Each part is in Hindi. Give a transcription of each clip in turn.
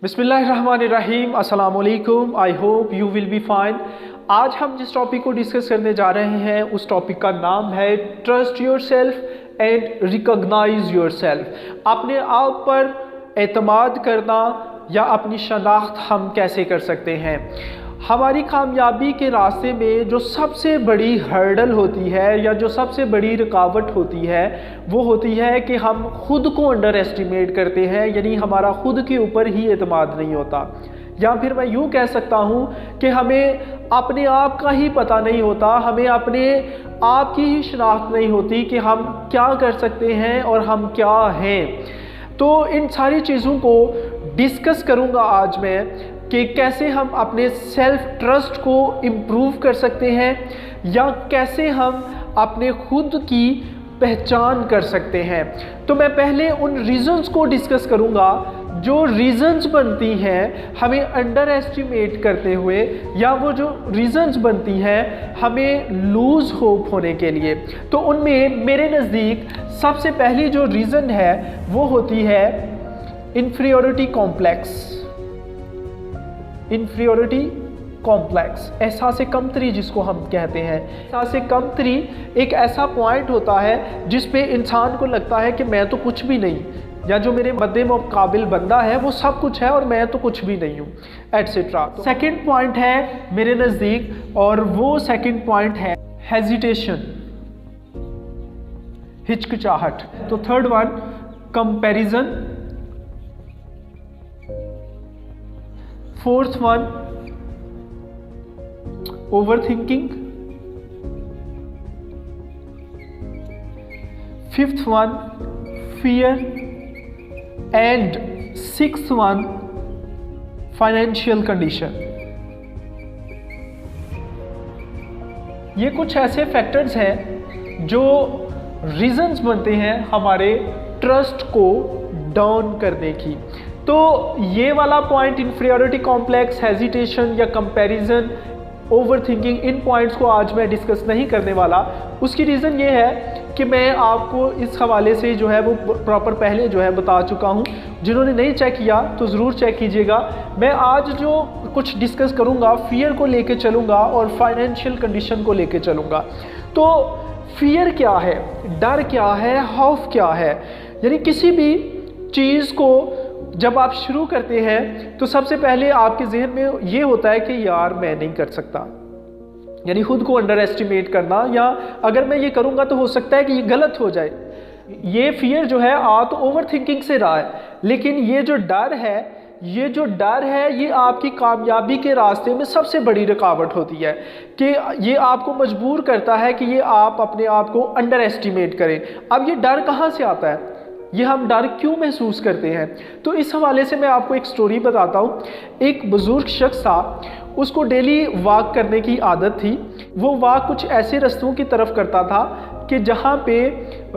बिस्मिल्लाहिर्रहमानिर्रहीम, अस्सलाम वालेकुम। I hope you will be fine. आज हम जिस टॉपिक को डिस्कस करने जा रहे हैं उस टॉपिक का नाम है trust yourself and recognize yourself. अपने आप पर एतमाद करना या अपनी शनाख्त हम कैसे कर सकते हैं। हमारी कामयाबी के रास्ते में जो सबसे बड़ी हर्डल होती है या जो सबसे बड़ी रुकावट होती है वो होती है कि हम खुद को अंडर एस्टिमेट करते हैं, यानी हमारा खुद के ऊपर ही एतमाद नहीं होता। या फिर मैं यूँ कह सकता हूँ कि हमें अपने आप का ही पता नहीं होता, हमें अपने आप की ही शनाख्त नहीं होती कि हम क्या कर सकते हैं और हम क्या हैं। तो इन सारी चीज़ों को डिस्कस करूँगा आज मैं कि कैसे हम अपने सेल्फ ट्रस्ट को इम्प्रूव कर सकते हैं या कैसे हम अपने खुद की पहचान कर सकते हैं। तो मैं पहले उन रीज़न्स को डिस्कस करूंगा जो रीज़न्स बनती हैं हमें अंडर एस्टिमेट करते हुए, या वो जो रीज़न्स बनती हैं हमें लूज़ होप होने के लिए। तो उनमें मेरे नज़दीक सबसे पहली जो रीज़न है वो होती है इन्फीरियरिटी कॉम्प्लेक्स। इन्फीरियरिटी कॉम्प्लेक्स, एहसास कमतरी जिसको हम कहते हैं। एहसास कमतरी एक ऐसा पॉइंट होता है जिस पे इंसान को लगता है कि मैं तो कुछ भी नहीं, या जो मेरे मद्दे मुकाबिल बंदा है वो सब कुछ है और मैं तो कुछ भी नहीं हूँ, एटसेट्रा। सेकंड पॉइंट है मेरे नज़दीक, और वो सेकंड पॉइंट है हेजिटेशन, हिचकिचाहट। तो third one comparison, fourth one overthinking, fifth one fear and sixth one financial condition. ये कुछ ऐसे फैक्टर्स हैं जो रीजंस बनते हैं हमारे ट्रस्ट को डाउन करने की। तो ये वाला पॉइंट इन्फीरियरिटी कॉम्प्लेक्स, हेजिटेशन या कंपैरिजन, ओवरथिंकिंग, इन पॉइंट्स को आज मैं डिस्कस नहीं करने वाला। उसकी रीज़न ये है कि मैं आपको इस हवाले से जो है वो प्रॉपर पहले जो है बता चुका हूँ। जिन्होंने नहीं चेक किया तो ज़रूर चेक कीजिएगा। मैं आज जो कुछ डिस्कस करूँगा फियर को लेके चलूँगा और फाइनेंशियल कंडीशन को लेके चलूँगा। तो फियर क्या है, डर क्या है, खौफ क्या है। यानी किसी भी चीज़ को जब आप शुरू करते हैं तो सबसे पहले आपके जहन में ये होता है कि यार मैं नहीं कर सकता, यानी खुद को अंडर एस्टिमेट करना, या अगर मैं ये करूँगा तो हो सकता है कि ये गलत हो जाए। ये फियर जो है आ तो ओवर थिंकिंग से रहा है, लेकिन ये जो डर है ये आपकी कामयाबी के रास्ते में सबसे बड़ी रुकावट होती है कि ये आपको मजबूर करता है कि ये आप अपने आप को अंडर एस्टिमेट करें। अब ये डर कहाँ से आता है, ये हम डर क्यों महसूस करते हैं? तो इस हवाले से मैं आपको एक स्टोरी बताता हूँ। एक बुज़ुर्ग शख्स था, उसको डेली वॉक करने की आदत थी। वो वॉक कुछ ऐसे रास्तों की तरफ करता था कि जहाँ पे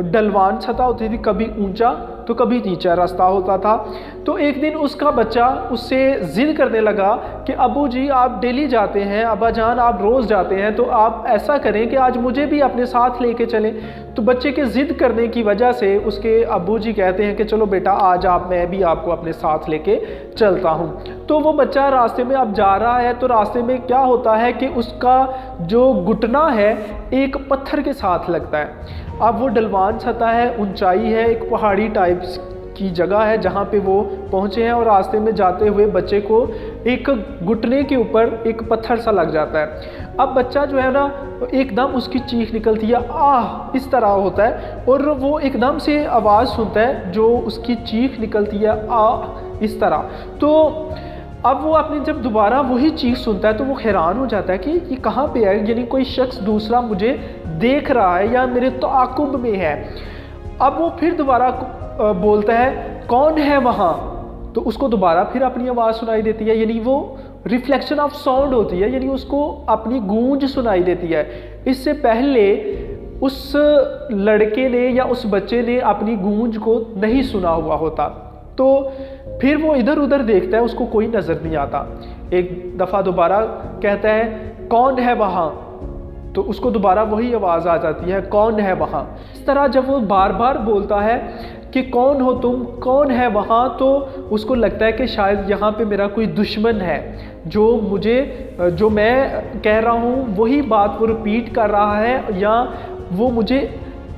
ढलवान सतह होती थी, कभी ऊंचा तो कभी नीचा रास्ता होता था। तो एक दिन उसका बच्चा उससे ज़िद करने लगा कि अबू जी आप डेली जाते हैं, अब्बा जान आप रोज़ जाते हैं, तो आप ऐसा करें कि आज मुझे भी अपने साथ लेके चलें। तो बच्चे के ज़िद करने की वजह से उसके अबू जी कहते हैं कि चलो बेटा आज मैं भी आपको अपने साथ लेके चलता हूँ। तो वो बच्चा रास्ते में अब जा रहा है, तो रास्ते में क्या होता है कि उसका जो घुटना है एक पत्थर के साथ लगता है। अब वो ढलवान सतह है, ऊंचाई है, एक पहाड़ी टाइप की जगह है जहाँ पे वो पहुँचे हैं, और रास्ते में जाते हुए बच्चे को एक घुटने के ऊपर एक पत्थर सा लग जाता है। अब बच्चा जो है ना एकदम उसकी चीख निकलती है, आह, इस तरह होता है, और वो एकदम से आवाज़ सुनता है जो उसकी चीख निकलती है, आह, इस तरह। तो अब वो अपनी जब दोबारा वही चीज़ सुनता है तो वो हैरान हो जाता है कि ये कहाँ पे है, यानी कोई शख्स दूसरा मुझे देख रहा है या मेरे ताक़ुब में है। अब वो फिर दोबारा बोलता है कौन है वहाँ, तो उसको दोबारा फिर अपनी आवाज़ सुनाई देती है, यानी वो रिफ्लेक्शन ऑफ साउंड होती है, यानी उसको अपनी गूंज सुनाई देती है। इससे पहले उस लड़के ने या उस बच्चे ने अपनी गूंज को नहीं सुना हुआ होता। तो फिर वो इधर उधर देखता है, उसको कोई नज़र नहीं आता। एक दफ़ा दोबारा कहता है कौन है वहाँ, तो उसको दोबारा वही आवाज़ आ जाती है कौन है वहाँ। इस तरह जब वो बार बार बोलता है कि कौन हो तुम, कौन है वहाँ, तो उसको लगता है कि शायद यहाँ पे मेरा कोई दुश्मन है जो मैं कह रहा हूँ वही बात वो रिपीट कर रहा है, या वो मुझे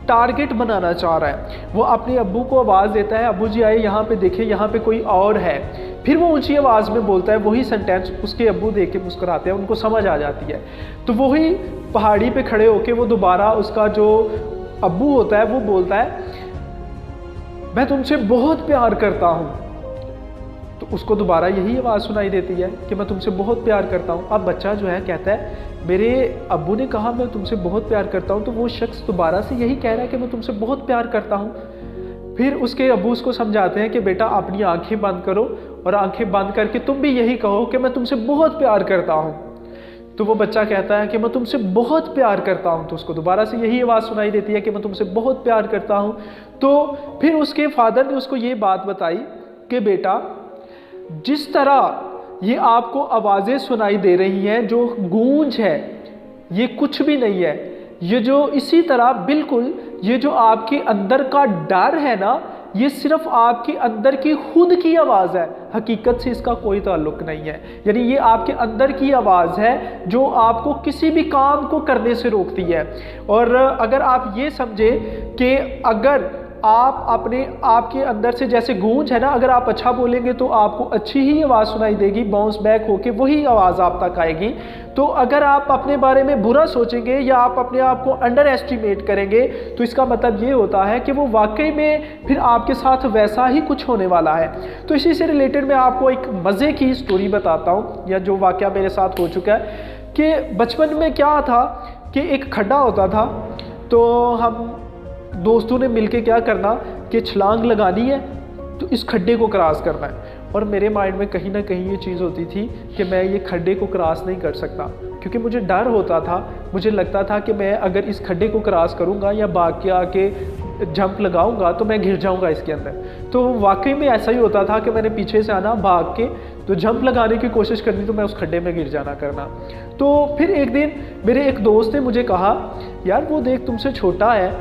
टारगेट बनाना चाह रहा है। वो अपने अब्बू को आवाज़ देता है, अब्बू जी आए यहाँ पे देखें, यहाँ पे कोई और है। फिर वो ऊंची आवाज़ में बोलता है वही सेंटेंस, उसके अब्बू देख के मुस्कुराते हैं, उनको समझ आ जाती है। तो वही पहाड़ी पे खड़े होके वो दोबारा उसका जो अब्बू होता है वो बोलता है मैं तुमसे बहुत प्यार करता हूँ। तो उसको दोबारा यही आवाज़ सुनाई देती है कि मैं तुमसे बहुत प्यार करता हूँ। अब बच्चा जो है कहता है मेरे अब्बू ने कहा मैं तुमसे बहुत प्यार करता हूँ, तो वो शख्स दोबारा से यही कह रहा है कि मैं तुमसे बहुत प्यार करता हूँ। फिर उसके अब्बू उसको समझाते हैं कि बेटा अपनी आंखें बंद करो और आंखें बंद करके तुम भी यही कहो कि मैं तुमसे बहुत प्यार करता हूँ। तो वो बच्चा कहता है कि मैं तुमसे बहुत प्यार करता हूँ, तो उसको दोबारा से यही आवाज़ सुनाई देती है कि मैं तुमसे बहुत प्यार करता हूँ। तो फिर उसके फादर ने उसको ये बात बताई कि बेटा जिस तरह ये आपको आवाज़ें सुनाई दे रही हैं, जो गूंज है ये कुछ भी नहीं है, ये जो इसी तरह बिल्कुल ये जो आपके अंदर का डर है ना, ये सिर्फ आपके अंदर की खुद की आवाज़ है, हकीकत से इसका कोई ताल्लुक नहीं है। यानी ये आपके अंदर की आवाज़ है जो आपको किसी भी काम को करने से रोकती है। और अगर आप ये समझे कि अगर आप अपने आपके अंदर से जैसे गूंज है ना, अगर आप अच्छा बोलेंगे तो आपको अच्छी ही आवाज़ सुनाई देगी, बाउंस बैक होके वही आवाज़ आप तक आएगी। तो अगर आप अपने बारे में बुरा सोचेंगे या आप अपने आप को अंडर एस्टिमेट करेंगे, तो इसका मतलब ये होता है कि वो वाकई में फिर आपके साथ वैसा ही कुछ होने वाला है। तो इसी से रिलेटेड मैं आपको एक मज़े की स्टोरी बताता हूँ, या जो वाक़या मेरे साथ हो चुका है कि बचपन में क्या था कि एक खड्डा होता था, तो हम दोस्तों ने मिलके क्या करना कि छलांग लगानी है तो इस खड्डे को क्रॉस करना है। और मेरे माइंड में कहीं ना कहीं ये चीज़ होती थी कि मैं ये खड्डे को क्रॉस नहीं कर सकता, क्योंकि मुझे डर होता था। मुझे लगता था कि मैं अगर इस खड्डे को क्रॉस करूँगा या भाग के आके जंप लगाऊंगा तो मैं गिर जाऊंगा इसके अंदर। तो वाकई में ऐसा ही होता था कि मैंने पीछे से आना, भाग के तो जंप लगाने की कोशिश करनी, तो मैं उस खड्डे में गिर जाना करना। तो फिर एक दिन मेरे एक दोस्त ने मुझे कहा यार वो देख तुमसे छोटा है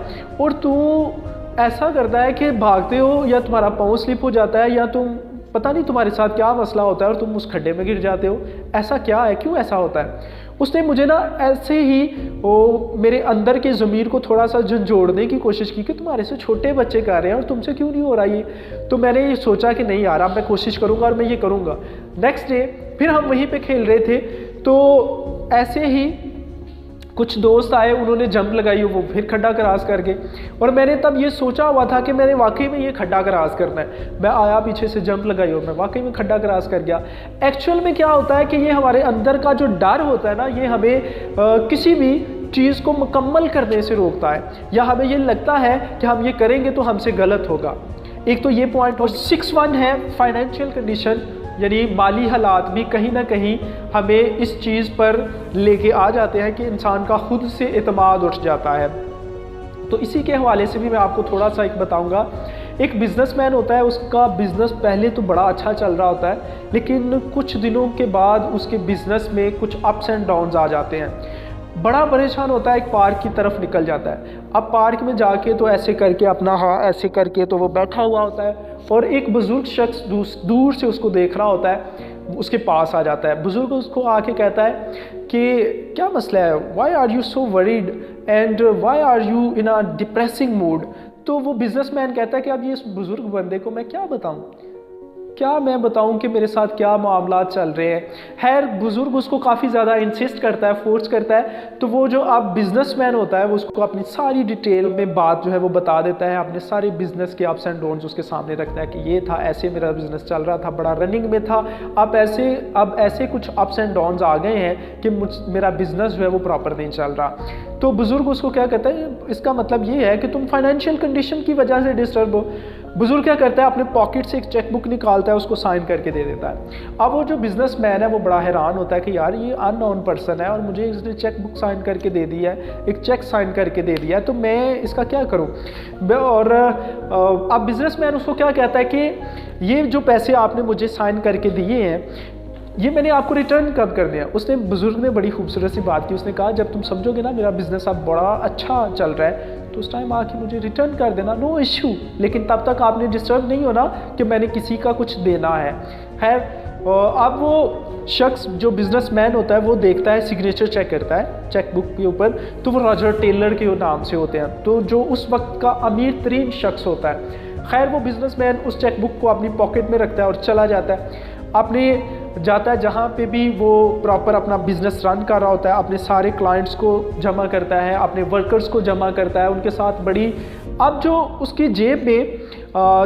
और तू ऐसा करता है कि भागते हो या तुम्हारा पाँव स्लिप हो जाता है या तुम पता नहीं तुम्हारे साथ क्या मसला होता है और तुम उस खड्डे में गिर जाते हो, ऐसा क्या है, क्यों ऐसा होता है। उसने मुझे ना ऐसे ही वो मेरे अंदर के ज़मीर को थोड़ा सा झंझोड़ने की कोशिश की कि तुम्हारे से छोटे बच्चे कर रहे हैं और तुमसे क्यों नहीं हो रहा ये। तो मैंने ये सोचा कि नहीं यार अब मैं कोशिश करूँगा और मैं ये करूँगा। नेक्स्ट डे फिर हम वहीं पे खेल रहे थे, तो ऐसे ही कुछ दोस्त आए, उन्होंने जंप लगाई, वो फिर खड्डा क्रॉस कर गए। और मैंने तब ये सोचा हुआ था कि मैंने वाकई में ये खड्डा क्रॉस करना है। मैं आया पीछे से जंप लगाई और मैं वाकई में खड्डा क्रॉस कर गया। एक्चुअल में क्या होता है कि ये हमारे अंदर का जो डर होता है ना, ये हमें किसी भी चीज़ को मुकम्मल करने से रोकता है, या हमें ये लगता है कि हम ये करेंगे तो हमसे गलत होगा। एक तो ये पॉइंट। और 6 है फाइनेंशियल कंडीशन, यानी माली हालात भी कहीं ना कहीं हमें इस चीज़ पर लेके आ जाते हैं कि इंसान का खुद से एतमाद उठ जाता है। तो इसी के हवाले से भी मैं आपको थोड़ा सा एक बताऊंगा। एक बिजनेसमैन होता है, उसका बिज़नेस पहले तो बड़ा अच्छा चल रहा होता है, लेकिन कुछ दिनों के बाद उसके बिज़नेस में कुछ अप्स एंड डाउन्स आ जाते हैं। बड़ा परेशान होता है, एक पार्क की तरफ निकल जाता है। अब पार्क में जाके तो ऐसे करके अपना हाँ ऐसे करके तो वो बैठा हुआ होता है और एक बुज़ुर्ग शख्स दूर से उसको देख रहा होता है, उसके पास आ जाता है। बुज़ुर्ग उसको आके कहता है कि क्या मसला है, why are you so worried and why are you in a depressing mood. तो वो बिजनेसमैन कहता है कि अब ये इस बुज़ुर्ग बंदे को मैं क्या बताऊं कि मेरे साथ क्या मामला चल रहे हैं। खैर बुज़ुर्ग उसको काफ़ी ज़्यादा इंसिस्ट करता है, फोर्स करता है। तो वो जो अब बिजनेसमैन होता है वो उसको अपनी सारी डिटेल में बात जो है वो बता देता है, अपने सारे बिजनेस के अप्स एंड डाउन्स उसके सामने रखता है कि ये था, ऐसे मेरा बिजनेस चल रहा था, बड़ा रनिंग में था, अब ऐसे कुछ अप्स एंड डाउन्स आ गए हैं कि मेरा बिजनेस जो है वो प्रॉपर नहीं चल रहा। तो बुज़ुर्ग उसको क्या कहता है, इसका मतलब ये है कि तुम फाइनेंशियल कंडीशन की वजह से डिस्टर्ब हो। बुजुर्ग क्या करता है, अपने पॉकेट से एक चेकबुक निकालता है, उसको साइन करके दे देता है। अब वो जो बिजनेसमैन है वो बड़ा हैरान होता है कि यार ये अननोन पर्सन है और मुझे इसने चेकबुक साइन करके दे दी है, एक चेक साइन करके दे दिया है, तो मैं इसका क्या करूं। और अब बिजनेसमैन उसको क्या कहता है कि ये जो पैसे आपने मुझे साइन करके दिए हैं ये मैंने आपको रिटर्न कब कर दिया। उसने बुजुर्ग ने बड़ी खूबसूरत सी बात की, उसने कहा जब तुम समझोगे ना मेरा बिजनेस अब बड़ा अच्छा चल रहा है तो उस टाइम आके मुझे रिटर्न कर देना, नो इश्यू, लेकिन तब तक आपने डिस्टर्ब नहीं होना कि मैंने किसी का कुछ देना है। खैर अब वो शख्स जो बिजनेसमैन होता है वो देखता है, सिग्नेचर चेक करता है चेक बुक के ऊपर, तो वो रॉजर टेलर के नाम से होते हैं, तो जो उस वक्त का अमीर तरीन शख्स होता है। खैर वो बिजनेसमैन उस चेक बुक को अपनी पॉकेट में रखता है और चला जाता है, अपने जाता है जहाँ पे भी वो प्रॉपर अपना बिजनेस रन कर रहा होता है, अपने सारे क्लाइंट्स को जमा करता है, अपने वर्कर्स को जमा करता है, उनके साथ बड़ी। अब जो उसकी जेब में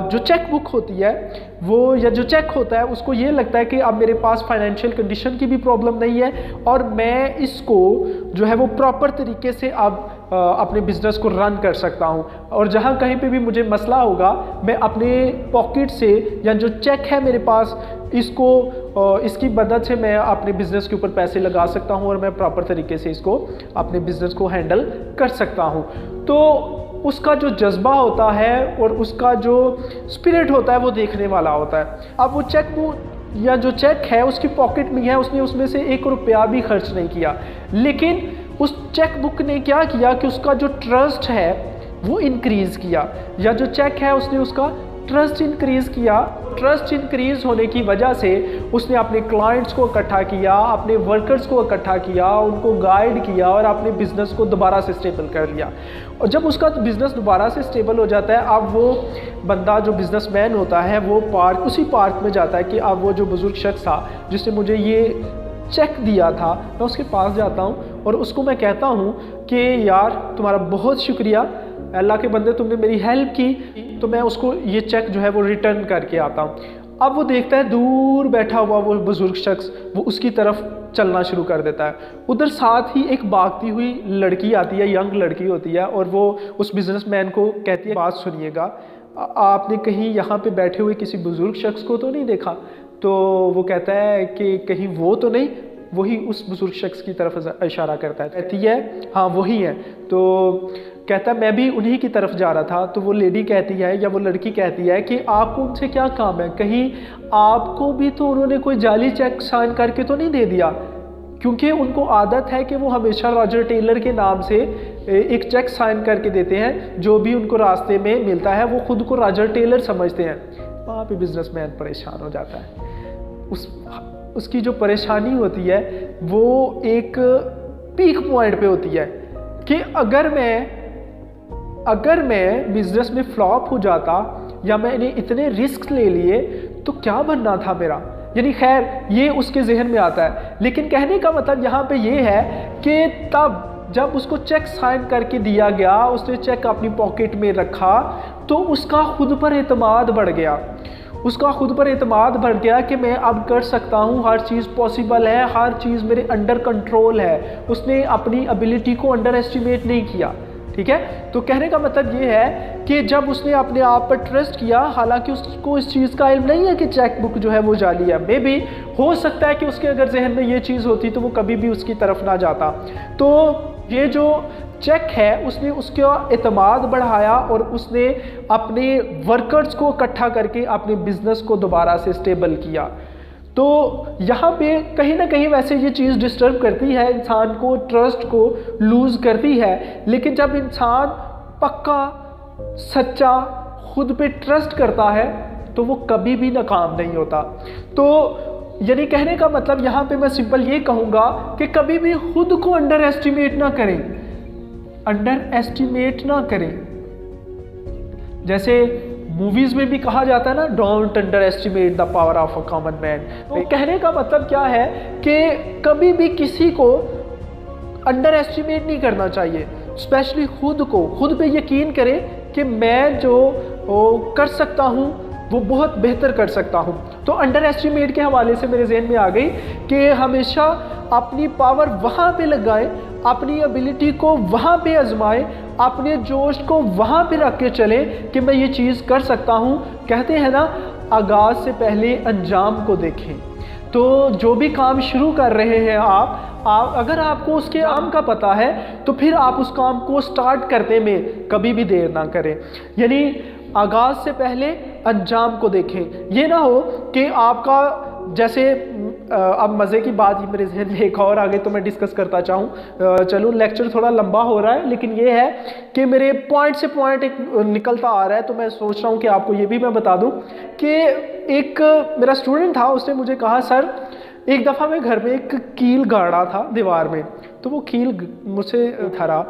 जो चेक बुक होती है वो या जो चेक होता है उसको ये लगता है कि अब मेरे पास फाइनेंशियल कंडीशन की भी प्रॉब्लम नहीं है और मैं इसको जो है वो प्रॉपर तरीके से अब अपने बिजनेस को रन कर सकता हूँ, और जहाँ कहीं पे भी मुझे मसला होगा मैं अपने पॉकेट से या जो चेक है मेरे पास इसको इसकी मदद से मैं अपने बिजनेस के ऊपर पैसे लगा सकता हूँ और मैं प्रॉपर तरीके से इसको अपने बिजनेस को हैंडल कर सकता हूँ। तो उसका जो जज्बा होता है और उसका जो स्पिरिट होता है वो देखने वाला होता है। अब वो चेक बुक या जो चेक है उसकी पॉकेट में है, उसने उसमें से 1 रुपया भी खर्च नहीं किया, लेकिन उस चेक बुक ने क्या किया कि उसका जो ट्रस्ट है वो इंक्रीज़ किया, या जो चेक है उसने उसका ट्रस्ट इंक्रीज़ किया। ट्रस्ट इंक्रीज़ होने की वजह से उसने अपने क्लाइंट्स को इकट्ठा किया, अपने वर्कर्स को इकट्ठा किया, उनको गाइड किया और अपने बिज़नेस को दोबारा से स्टेबल कर लिया। और जब उसका बिज़नेस दोबारा से स्टेबल हो जाता है, अब वो बंदा जो बिज़नेसमैन होता है वो उसी पार्क में जाता है कि अब वो जो बुज़ुर्ग शख्स था जिसने मुझे ये चेक दिया था, मैं उसके पास जाता हूँ और उसको मैं कहता हूँ कि यार तुम्हारा बहुत शुक्रिया, अल्लाह के बंदे तुमने मेरी हेल्प की, तो मैं उसको ये चेक जो है वो रिटर्न करके आता हूँ। अब वो देखता है दूर बैठा हुआ वो बुज़ुर्ग शख्स, वो उसकी तरफ चलना शुरू कर देता है। उधर साथ ही एक भागती हुई लड़की आती है, यंग लड़की होती है, और वो उस बिजनेसमैन को कहती है बात सुनिएगा, आपने कहीं यहाँ पे बैठे हुए किसी बुज़ुर्ग शख्स को तो नहीं देखा? तो वो कहता है कि कहीं वो तो नहीं, वही उस बुज़ुर्ग शख्स की तरफ इशारा करता है, कहती है हाँ वही है। तो कहता है मैं भी उन्हीं की तरफ जा रहा था। तो वो लेडी कहती है या वो लड़की कहती है कि आपको उनसे क्या काम है, कहीं आपको भी तो उन्होंने कोई जाली चेक साइन करके तो नहीं दे दिया? क्योंकि उनको आदत है कि वो हमेशा रॉजर टेलर के नाम से एक चेक साइन करके देते हैं, जो भी उनको रास्ते में मिलता है वो खुद को रॉजर टेलर समझते हैं। वहाँ पे बिजनेसमैन परेशान हो जाता है। उसकी जो परेशानी होती है वो एक पीक पॉइंट पे होती है कि अगर मैं बिजनेस में फ्लॉप हो जाता या मैंने इतने रिस्क ले लिए तो क्या बनना था मेरा, यानी खैर ये उसके जहन में आता है। लेकिन कहने का मतलब यहाँ पे ये है कि तब जब उसको चेक साइन करके दिया गया, उसने चेक अपनी पॉकेट में रखा, तो उसका खुद पर एतमाद बढ़ गया। उसका खुद पर एतमाद बढ़ गया कि मैं अब कर सकता हूँ, हर चीज़ पॉसिबल है, हर चीज़ मेरे अंडर कंट्रोल है। उसने अपनी एबिलिटी को अंडर एस्टिमेट नहीं किया। ठीक है, तो कहने का मतलब ये है कि जब उसने अपने आप पर ट्रस्ट किया, हालांकि उसको इस चीज़ का इल्म नहीं है कि चेक बुक जो है वो जाली है, मे भी हो सकता है कि उसके अगर जहन में ये चीज़ होती तो वो कभी भी उसकी तरफ ना जाता। तो ये जो चेक है उसने उसका एतमाद बढ़ाया और उसने अपने वर्कर्स को इकट्ठा करके अपने बिजनेस को दोबारा से स्टेबल किया। तो यहाँ पे कहीं ना कहीं वैसे ये चीज़ डिस्टर्ब करती है इंसान को, ट्रस्ट को लूज़ करती है, लेकिन जब इंसान पक्का सच्चा खुद पे ट्रस्ट करता है तो वो कभी भी नाकाम नहीं होता। तो यानी कहने का मतलब यहाँ पे मैं सिंपल ये कहूँगा कि कभी भी खुद को अंडर एस्टिमेट ना करें, अंडर एस्टिमेट ना करें। जैसे मूवीज में भी कहा जाता है ना, don't under estimate the power of a common man. तो कहने का मतलब क्या है कि कभी भी किसी को अंडर एस्टिमेट नहीं करना चाहिए, स्पेशली खुद को। खुद पे यकीन करें कि मैं जो कर सकता हूँ वो बहुत बेहतर कर सकता हूँ। तो अंडर एस्टिमेट के हवाले से मेरे जहन में आ गई कि हमेशा अपनी पावर वहाँ पे लगाएं, अपनी एबिलिटी को वहाँ पे आजमाएं, अपने जोश को वहाँ पे रख के चलें कि मैं ये चीज़ कर सकता हूँ। कहते हैं ना, आगाज़ से पहले अंजाम को देखें। तो जो भी काम शुरू कर रहे हैं आप अगर आपको उसके काम का पता है तो फिर आप उस काम को स्टार्ट करने में कभी भी देर ना करें। यानी आगाज़ से पहले अंजाम को देखें। ये ना हो कि आपका जैसे अब मज़े की बात ही मेरे जहन में एक और आगे तो मैं डिस्कस करता चाहूँ, चलो लेक्चर थोड़ा लंबा हो रहा है, लेकिन ये है कि मेरे पॉइंट से पॉइंट एक निकलता आ रहा है, तो मैं सोच रहा हूँ कि आपको ये भी मैं बता दूँ कि एक मेरा स्टूडेंट था, उसने मुझे कहा सर एक दफ़ा मैं घर में एक कील गाड़ा था दीवार में, तो वो कील मुझसे धरा,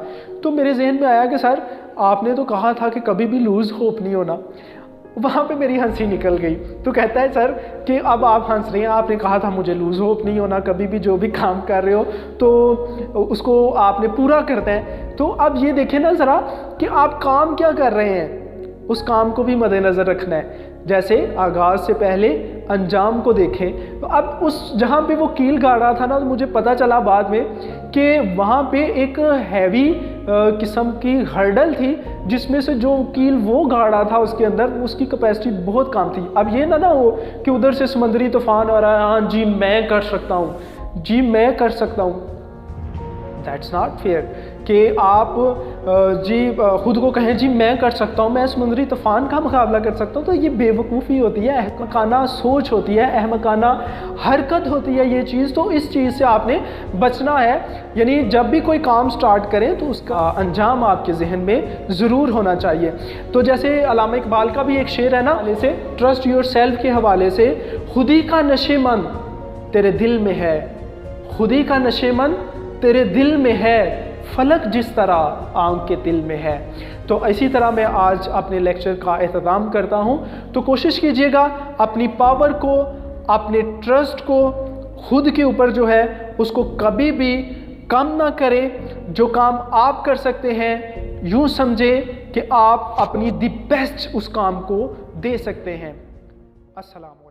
तो मेरे जहन में आया कि सर आपने तो कहा था कि कभी भी लूज़ होप नहीं होना। वहाँ पे मेरी हंसी निकल गई। तो कहता है सर कि अब आप हंस रहे हैं, आपने कहा था मुझे लूज़ होप नहीं होना, कभी भी जो भी काम कर रहे हो तो उसको आपने पूरा करना है। तो अब ये देखें ना ज़रा कि आप काम क्या कर रहे हैं, उस काम को भी मद्देनज़र रखना है। जैसे आगाज़ से पहले अंजाम को देखें। तो अब उस जहाँ पे वो कील गाड़ा था ना, तो मुझे पता चला बाद में कि वहाँ पे एक हैवी किस्म की हर्डल थी, जिसमें से जो कील वो गाड़ा था उसके अंदर उसकी कैपेसिटी बहुत कम थी। अब ये ना हो कि उधर से समुद्री तूफान आ रहा है, हाँ जी मैं कर सकता हूँ, जी मैं कर सकता हूँ, दैट्स नॉट फेयर कि आप जी खुद को कहें जी मैं कर सकता हूँ, मैं समुद्री तूफान का मुकाबला कर सकता हूँ। तो ये बेवकूफ़ी होती है, अहमकाना सोच होती है, अहमकाना हरकत होती है ये चीज़। तो इस चीज़ से आपने बचना है। यानी जब भी कोई काम स्टार्ट करें तो उसका अंजाम आपके जहन में ज़रूर होना चाहिए। तो जैसे अल्लामा इकबाल का भी एक शेर है ना, से ट्रस्ट योर सेल्फ के हवाले से, खुदी का नशेमंद तेरे दिल में है, खुदी का नशेमंद तेरे दिल में है, फलक जिस तरह आंख के दिल में है। तो इसी तरह मैं आज अपने लेक्चर का एहतमाम करता हूँ। तो कोशिश कीजिएगा अपनी पावर को, अपने ट्रस्ट को खुद के ऊपर जो है उसको कभी भी कम ना करें। जो काम आप कर सकते हैं यूँ समझे कि आप अपनी द बेस्ट उस काम को दे सकते हैं। अस्सलाम वालेकुम।